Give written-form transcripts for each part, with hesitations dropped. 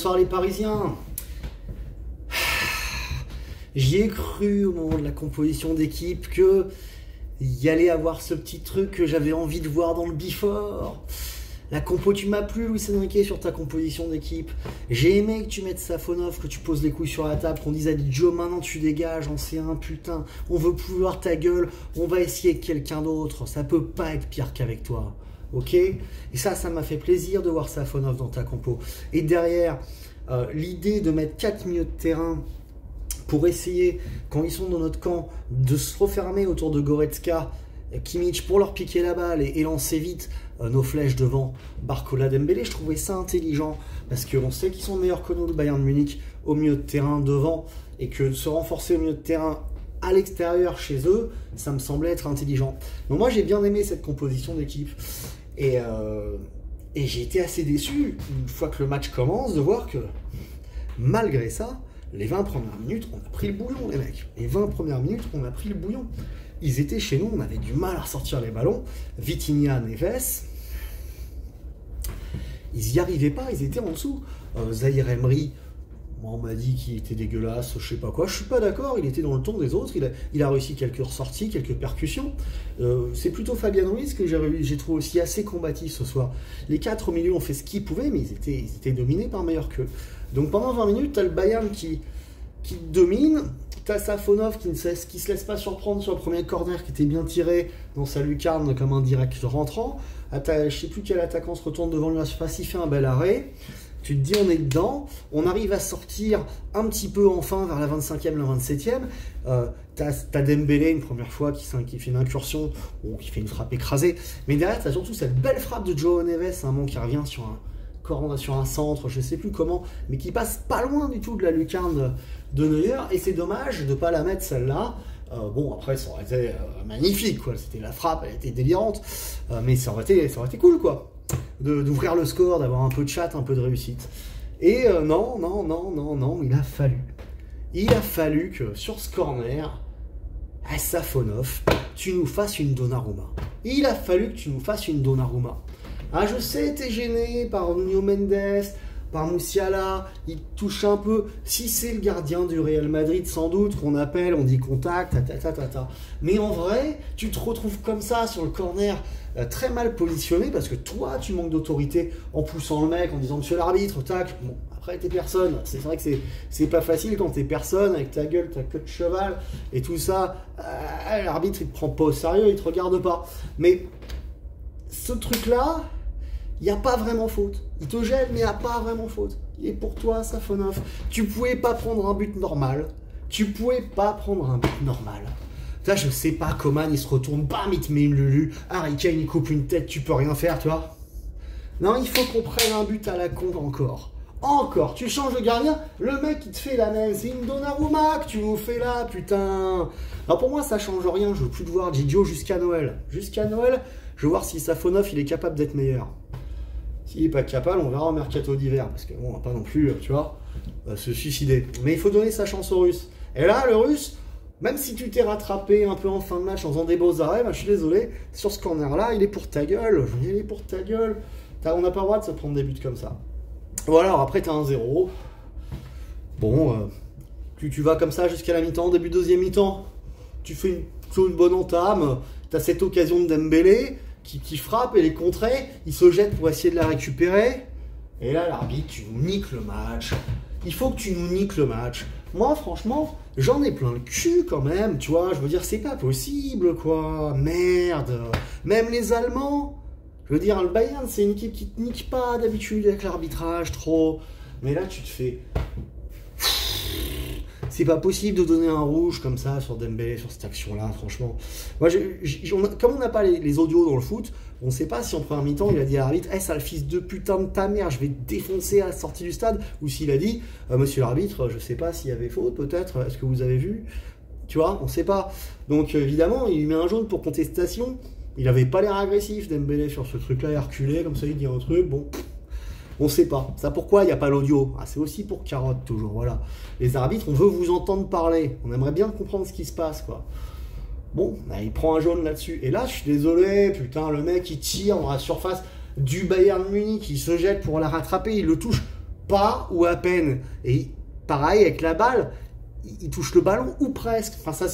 Bonsoir les Parisiens. J'y ai cru au moment de la composition d'équipe que y allait avoir ce petit truc que j'avais envie de voir dans le before. La compo, tu m'as plu, Luis Enrique, sur ta composition d'équipe. J'ai aimé que tu mettes Safonov, que tu poses les couilles sur la table, qu'on dise à Joe, maintenant tu dégages en C1, putain, on veut plus voir ta gueule, on va essayer avec quelqu'un d'autre, ça peut pas être pire qu'avec toi. Ok? Et ça m'a fait plaisir de voir Safonov dans ta compo. Et derrière, l'idée de mettre 4 milieux de terrain pour essayer, quand ils sont dans notre camp, de se refermer autour de Goretzka, Kimmich, pour leur piquer la balle et lancer vite nos flèches devant Barcola, Dembélé. Je trouvais ça intelligent parce qu'on sait qu'ils sont meilleurs que nous, le Bayern de Munich, au milieu de terrain devant, et que de se renforcer au milieu de terrain à l'extérieur chez eux, ça me semblait être intelligent. Donc moi j'ai bien aimé cette composition d'équipe et j'ai été assez déçu une fois que le match commence de voir que malgré ça, les 20 premières minutes, on a pris le bouillon, les mecs. Les 20 premières minutes, on a pris le bouillon. Ils étaient chez nous, on avait du mal à ressortir les ballons. Vitinha, Neves, ils n'y arrivaient pas, ils étaient en dessous. Zahir Emery, moi on m'a dit qu'il était dégueulasse, je sais pas quoi. Je suis pas d'accord, il était dans le ton des autres, il a réussi quelques ressorties, quelques percussions. C'est plutôt Fabian Ruiz que j'ai trouvé aussi assez combatif ce soir. Les 4 au milieu ont fait ce qu'ils pouvaient, mais ils étaient dominés par meilleurs qu'eux. Donc pendant 20 minutes, tu as le Bayern qui domine, tu as Safonov qui se laisse pas surprendre sur le premier corner qui était bien tiré dans sa lucarne comme un direct rentrant. Je sais plus quel attaquant se retourne devant lui à la surface, il fait un bel arrêt. Tu te dis on est dedans, on arrive à sortir un petit peu enfin vers la 25e, la 27e. T'as Dembélé une première fois qui fait une incursion, ou qui fait une frappe écrasée. Mais derrière, t'as surtout cette belle frappe de Joao Neves, un moment qui revient sur un centre, je sais plus comment, mais qui passe pas loin du tout de la lucarne de Neuer. Et c'est dommage de ne pas la mettre celle-là. Bon, après, ça aurait été magnifique, quoi. C'était la frappe, elle était délirante. Mais ça aurait été cool, quoi. D'ouvrir le score, d'avoir un peu de chat, un peu de réussite. Et non, il a fallu que sur ce corner, à Safonov, tu nous fasses une Donnarumma. Il a fallu que tu nous fasses une Donnarumma. Ah, je sais, t'es gêné par Nuno Mendes, par Musiala, il touche un peu. Si c'est le gardien du Real Madrid, sans doute, qu'on appelle, on dit contact, Mais en vrai, tu te retrouves comme ça sur le corner, très mal positionné, parce que toi, tu manques d'autorité en poussant le mec, en disant monsieur l'arbitre, tac. Bon, après, t'es personne. C'est vrai que c'est pas facile quand t'es personne, avec ta gueule, ta queue de cheval, et tout ça. L'arbitre, il te prend pas au sérieux, il te regarde pas. Mais ce truc-là, il n'y a pas vraiment faute. Il te gêne, mais il n'y a pas vraiment faute. Et pour toi, Safonov, tu pouvais pas prendre un but normal. Là, je sais pas, Coman, il se retourne, bam, il te met une lulu. Harry Kane, il coupe une tête, tu peux rien faire, tu vois. Non, il faut qu'on prenne un but à la con encore. Encore, tu changes de gardien, le mec, il te fait la même. C'est une Donnarumma que tu nous fais là, putain. Alors pour moi, ça change rien. Je veux plus te voir Gigio jusqu'à Noël. Jusqu'à Noël, je veux voir si Safonov, il est capable d'être meilleur. S'il n'est pas capable, on verra en mercato d'hiver. Parce que bon, on va pas non plus, tu vois, se suicider. Mais il faut donner sa chance aux Russes. Et là, le Russe, même si tu t'es rattrapé un peu en fin de match en faisant des beaux arrêts, bah, je suis désolé, sur ce corner-là, il est pour ta gueule. Il est pour ta gueule. On n'a pas le droit de se prendre des buts comme ça. Voilà, alors après, tu as un 0. Bon, tu vas comme ça jusqu'à la mi-temps, début deuxième mi-temps. Tu fais une bonne entame. Tu as cette occasion de Dembélé qui frappe et les contrées, il se jette pour essayer de la récupérer. Et là, l'arbitre, tu nous niques le match. Il faut que tu nous niques le match. Moi, franchement, j'en ai plein le cul quand même, tu vois. Je veux dire, c'est pas possible, quoi. Merde. Même les Allemands. Je veux dire, le Bayern, c'est une équipe qui te nique pas d'habitude avec l'arbitrage, trop. Mais là, tu te fais... C'est pas possible de donner un rouge comme ça sur Dembélé, sur cette action-là, franchement. Moi, comme on n'a pas les audios dans le foot, on ne sait pas si en première mi-temps, il a dit à l'arbitre « Hey, sale fils de putain de ta mère, je vais te défoncer à la sortie du stade », ou s'il a dit « Monsieur l'arbitre, je ne sais pas s'il y avait faute, peut-être, est-ce que vous avez vu ?» Tu vois, on ne sait pas. Donc, évidemment, il lui met un jaune pour contestation. Il n'avait pas l'air agressif, Dembélé, sur ce truc-là, reculé, comme ça, il dit un truc, bon... On ne sait pas. Ça pourquoi il n'y a pas l'audio? C'est aussi pour carotte toujours, voilà. Les arbitres, on veut vous entendre parler. On aimerait bien comprendre ce qui se passe, quoi. Bon, il prend un jaune là-dessus. Et là, je suis désolé, putain, le mec, il tire dans la surface du Bayern Munich, il se jette pour la rattraper, il le touche pas ou à peine. Et pareil, avec la balle, il touche le ballon ou presque. Enfin,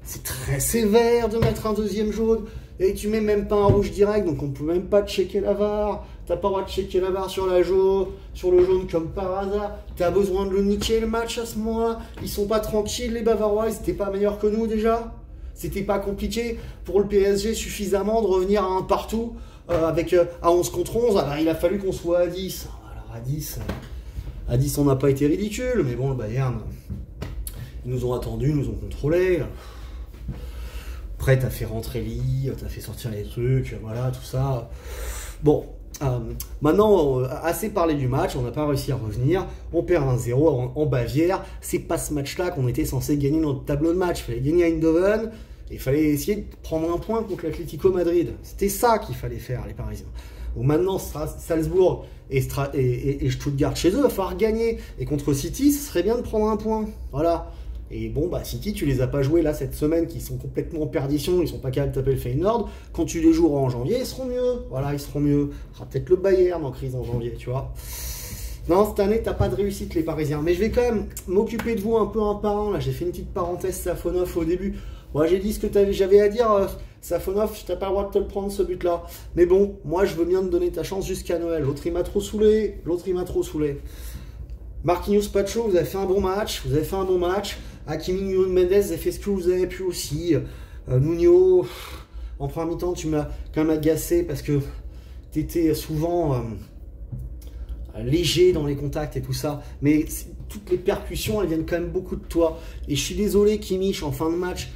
c'est très sévère de mettre un deuxième jaune. Et tu mets même pas un rouge direct, donc on peut même pas checker la VAR. T'as pas le droit de checker la VAR sur le jaune comme par hasard. T'as besoin de le niquer le match à ce moment-là. Ils sont pas tranquilles, les Bavarois, ils étaient pas meilleurs que nous déjà. C'était pas compliqué pour le PSG suffisamment de revenir à un partout à 11 contre 11. Alors il a fallu qu'on soit à 10. Alors à 10 on n'a pas été ridicule, mais bon, le Bayern, ils nous ont attendus, ils nous ont contrôlés. Après, t'as fait rentrer Lee, t'as fait sortir les trucs, voilà, tout ça. Bon, maintenant, assez parlé du match, on n'a pas réussi à revenir. On perd 1-0 en Bavière. C'est pas ce match-là qu'on était censé gagner notre tableau de match. Il fallait gagner à Eindhoven, et il fallait essayer de prendre un point contre l'Atlético Madrid. C'était ça qu'il fallait faire, les Parisiens. Bon, maintenant, Salzbourg et Stuttgart chez eux, il va falloir gagner. Et contre City, ce serait bien de prendre un point. Voilà. Et bon, bah City, tu les as pas joués là cette semaine, qui sont complètement en perdition, ils sont pas capables de taper le Feyenoord. Quand tu les joueras en janvier, ils seront mieux. Voilà, ils seront mieux. Ce sera peut-être le Bayern en crise en janvier, tu vois. Non, cette année, t'as pas de réussite, les Parisiens. Mais je vais quand même m'occuper de vous un peu un par un. Là, j'ai fait une petite parenthèse Safonov au début. Moi, j'ai dit ce que j'avais à dire. Safonov, t'as pas le droit de te le prendre, ce but-là. Mais bon, moi, je veux bien te donner ta chance jusqu'à Noël. L'autre, il m'a trop saoulé. Marquinhos, Pacho, vous avez fait un bon match. Hakimi, Nuno Mendes, vous avez fait ce que vous avez pu aussi. Nuno, en première mi-temps, tu m'as quand même agacé parce que tu étais souvent léger dans les contacts et tout ça. Mais toutes les percussions, elles viennent quand même beaucoup de toi. Et je suis désolé, Kimmich, en fin de match,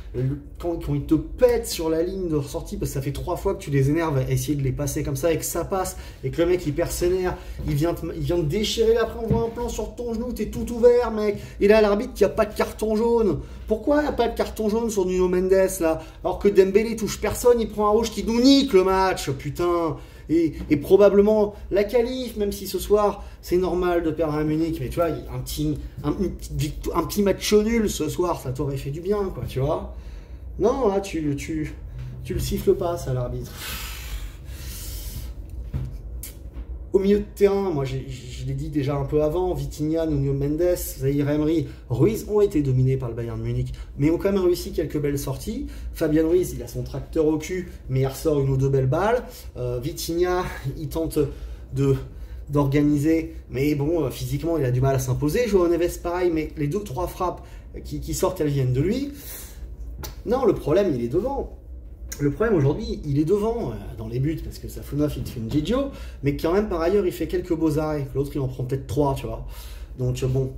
quand il te pète sur la ligne de ressortie, parce que ça fait 3 fois que tu les énerves à essayer de les passer comme ça et que ça passe, et que le mec il perd ses nerfs, il vient te déchirer, après on voit un plan sur ton genou, t'es tout ouvert, mec. Et là, l'arbitre qui a pas de carton jaune. Pourquoi il n'y a pas de carton jaune sur Nuno Mendes là? Alors que Dembélé touche personne, il prend un rouge qui nous nique le match, putain. Et probablement la qualif, même si ce soir c'est normal de perdre à Munich, mais tu vois, un petit match nul ce soir, ça t'aurait fait du bien, quoi, tu vois. Non, là, tu le siffles pas, ça, l'arbitre. Au milieu de terrain, moi je l'ai dit déjà un peu avant, Vitinha, Nuno Mendes, Zaïre Emery, Ruiz ont été dominés par le Bayern de Munich, mais ont quand même réussi quelques belles sorties. Fabien Ruiz, il a son tracteur au cul, mais il ressort 1 ou 2 belles balles. Vitinha, il tente d'organiser, mais bon, physiquement, il a du mal à s'imposer. João Neves, pareil, mais les 2 ou 3 frappes qui sortent, elles viennent de lui. Non, le problème, il est devant. Le problème aujourd'hui, il est devant dans les buts, parce que Safonov, il te fait une Gigio, mais quand même, par ailleurs, il fait quelques beaux arrêts. L'autre, il en prend peut-être 3, tu vois. Donc, bon.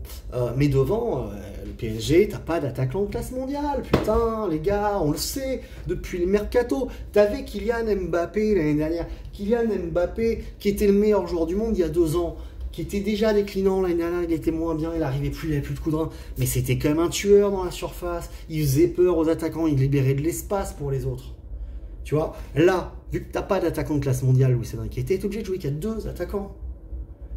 Mais devant, le PSG, t'as pas d'attaquant de classe mondiale. Putain, les gars, on le sait, depuis le mercato. T'avais Kylian Mbappé l'année dernière. Kylian Mbappé, qui était le meilleur joueur du monde il y a 2 ans. Qui était déjà déclinant l'année dernière, il était moins bien, il n'arrivait plus, il n'avait plus de coup de rein. Mais c'était quand même un tueur dans la surface. Il faisait peur aux attaquants, il libérait de l'espace pour les autres. Tu vois, là, vu que t'as pas d'attaquant de classe mondiale, Luis Enrique, t'es obligé de jouer qu'il y a 2 attaquants.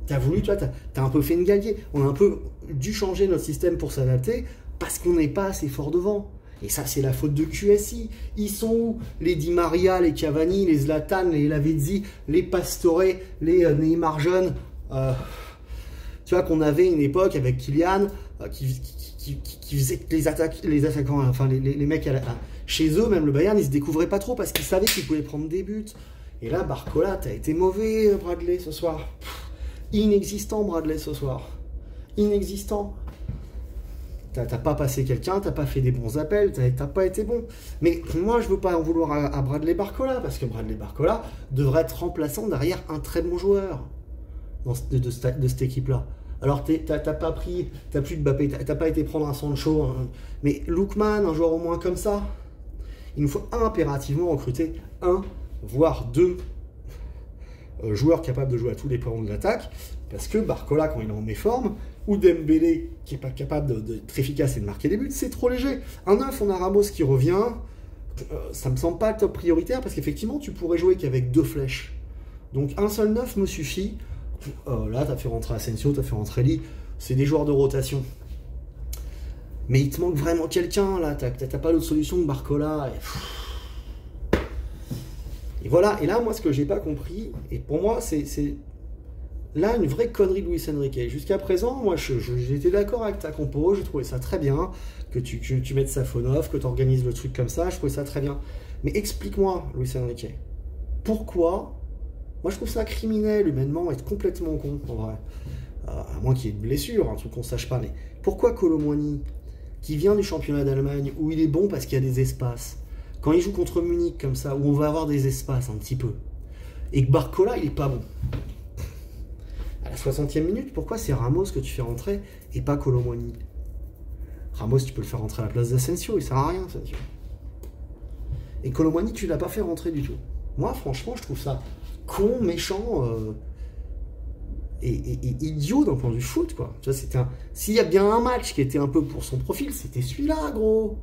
T'as voulu, tu vois, t'as un peu fait une gallier. On a un peu dû changer notre système pour s'adapter parce qu'on n'est pas assez fort devant. Et ça, c'est la faute de QSI. Ils sont où? Les Di Maria, les Cavani, les Zlatan, les Lavezzi, les Pastore, les Neymar jeunes. Tu vois qu'on avait une époque avec Kylian qui faisait que les attaquants, enfin les mecs chez eux, même le Bayern, ils se découvraient pas trop parce qu'ils savaient qu'ils pouvaient prendre des buts. Et là, Barcola, t'as été mauvais, Bradley, ce soir. Inexistant, Bradley, ce soir. Inexistant. T'as pas passé quelqu'un, t'as pas fait des bons appels, t'as pas été bon. Mais moi, je veux pas en vouloir à Bradley Barcola, parce que Bradley Barcola devrait être remplaçant derrière un très bon joueur de cette équipe-là. Alors, t'as pas pris, t'as plus de Mbappé, t'as pas été prendre un Sancho, mais Lookman, un joueur au moins comme ça, il nous faut impérativement recruter 1, voire 2 joueurs capables de jouer à tous les plans de l'attaque, parce que Barcola, quand il est en méforme, ou Dembélé, qui n'est pas capable d'être efficace et de marquer des buts, c'est trop léger. Un 9, on a Ramos qui revient, ça me semble pas top prioritaire, parce qu'effectivement, tu pourrais jouer qu'avec 2 flèches. Donc, un seul 9 me suffit. Là, tu as fait rentrer Asensio, tu as fait rentrer Lee, c'est des joueurs de rotation. Mais il te manque vraiment quelqu'un, là, t'as pas d'autre solution que Barcola. Et voilà, et là, moi, ce que j'ai pas compris, et pour moi, c'est là, une vraie connerie de Luis Enrique. Jusqu'à présent, moi, j'étais d'accord avec ta compo, j'ai trouvé ça très bien, que tu mettes Safonov, que tu organises le truc comme ça, je trouvais ça très bien. Mais explique-moi, Luis Enrique, pourquoi, moi je trouve ça criminel, humainement, être complètement con, en vrai. À moins qu'il y ait de blessure, un truc qu'on sache pas, mais pourquoi Kolo Muani, qui vient du championnat d'Allemagne, où il est bon parce qu'il y a des espaces, quand il joue contre Munich comme ça, où on va avoir des espaces un petit peu, et que Barcola, il est pas bon. À la 60e minute, pourquoi c'est Ramos que tu fais rentrer et pas Kolo Muani? Ramos, tu peux le faire rentrer à la place d'Asensio, il sert à rien, Asensio. Et Kolo Muani, tu l'as pas fait rentrer du tout. Moi, franchement, je trouve ça con, méchant et idiot d'un point de vue foot, quoi. Tu vois, s'il y a bien un match qui était un peu pour son profil, c'était celui-là, gros.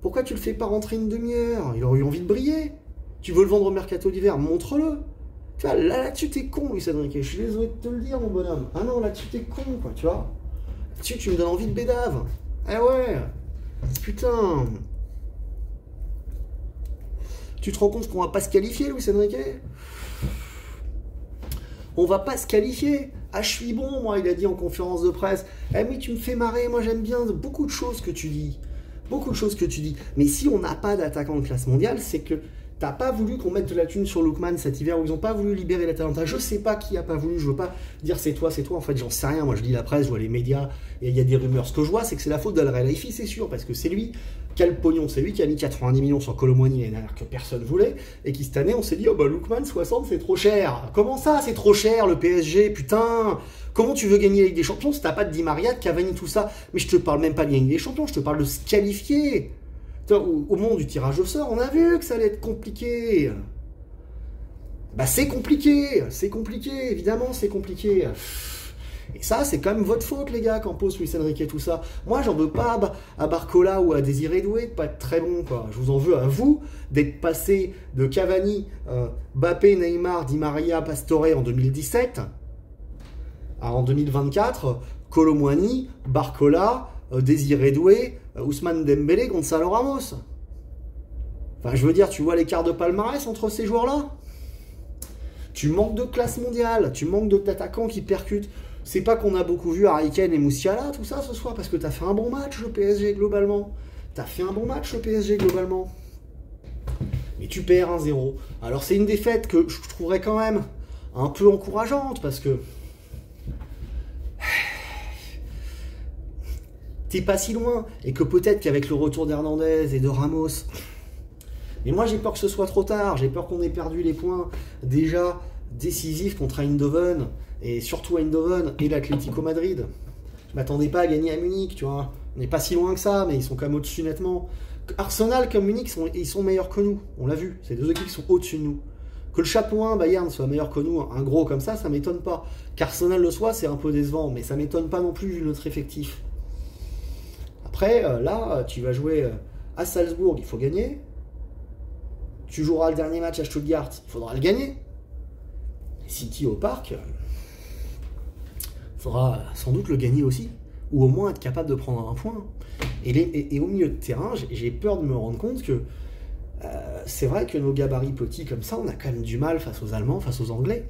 Pourquoi tu le fais pas rentrer une demi-heure? Il aurait eu envie de briller. Tu veux le vendre au mercato d'hiver, montre-le. Tu vois, là-dessus, t'es con, Luis Enrique. Je suis désolé de te le dire, mon bonhomme. Ah non, là-dessus, t'es con, quoi, tu vois. Là-dessus, tu me donnes envie de bédave. Ah ouais. Putain. Tu te rends compte qu'on va pas se qualifier, Luis Enrique? On va pas se qualifier. Ah, je suis bon, moi, il a dit en conférence de presse. Eh, mais tu me fais marrer, moi, j'aime bien beaucoup de choses que tu dis. Beaucoup de choses que tu dis. Mais si on n'a pas d'attaquant de classe mondiale, c'est que t'as pas voulu qu'on mette de la thune sur Lookman cet hiver, où ils ont pas voulu libérer l'Atalanta. Je sais pas qui a pas voulu, je veux pas dire c'est toi, en fait j'en sais rien. Moi je lis la presse, je vois les médias, et il y a des rumeurs. Ce que je vois, c'est que c'est la faute d'Al Khelaifi, c'est sûr, parce que c'est lui qui a le pognon, c'est lui qui a mis 90 millions sur Kolo Muani l'année dernière que personne voulait, et qui cette année on s'est dit, oh bah Lookman 60 c'est trop cher. Comment ça c'est trop cher le PSG, putain? Comment tu veux gagner la Ligue des Champions si t'as pas de Di Maria, de Cavani, tout ça? Mais je te parle même pas de gagner les champions, je te parle de se qualifier. Au moment du tirage au sort, on a vu que ça allait être compliqué. Bah c'est compliqué, évidemment c'est compliqué. Et ça, c'est quand même votre faute, les gars, Campos, Luis Enrique et tout ça. Moi, j'en veux pas à Barcola ou à Désiré Doué de pas être très bon, quoi. Je vous en veux à vous d'être passé de Cavani, Mbappé, Neymar, Di Maria, Pastore en 2017 à en 2024, Kolo Muani, Barcola, Désiré Doué, Ousmane Dembélé, Gonzalo Ramos. Enfin, je veux dire, tu vois l'écart de palmarès entre ces joueurs-là? Tu manques de classe mondiale, tu manques d'attaquants qui percutent. C'est pas qu'on a beaucoup vu Harry Kane et Moussiala, tout ça, ce soir, parce que t'as fait un bon match, le PSG, globalement. Mais tu perds 1-0. Alors, c'est une défaite que je trouverais quand même un peu encourageante, parce que t'es pas si loin, et que peut-être qu'avec le retour d'Hernandez et de Ramos, mais moi j'ai peur que ce soit trop tard, j'ai peur qu'on ait perdu les points déjà décisifs contre Eindhoven, et surtout Eindhoven et l'Atlético Madrid. Je m'attendais pas à gagner à Munich, tu vois, on n'est pas si loin que ça, mais ils sont quand même au-dessus nettement. Arsenal comme Munich, ils sont meilleurs que nous, on l'a vu, c'est deux équipes qui sont au-dessus de nous. Que le chapeau 1, Bayern, soit meilleur que nous, un gros comme ça m'étonne pas. Qu'Arsenal le soit, c'est un peu décevant, mais ça m'étonne pas non plus vu notre effectif. Après, là, tu vas jouer à Salzbourg, il faut gagner. Tu joueras le dernier match à Stuttgart, il faudra le gagner. City au parc, il faudra sans doute le gagner aussi. Ou au moins être capable de prendre un point. Et au milieu de terrain, j'ai peur de me rendre compte que c'est vrai que nos gabarits petits comme ça, on a quand même du mal face aux Allemands, face aux Anglais.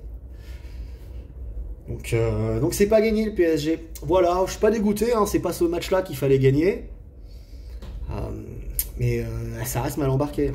Donc c'est pas gagné le PSG. Voilà, je suis pas dégoûté, hein, c'est pas ce match-là qu'il fallait gagner. Mais ça reste mal embarqué.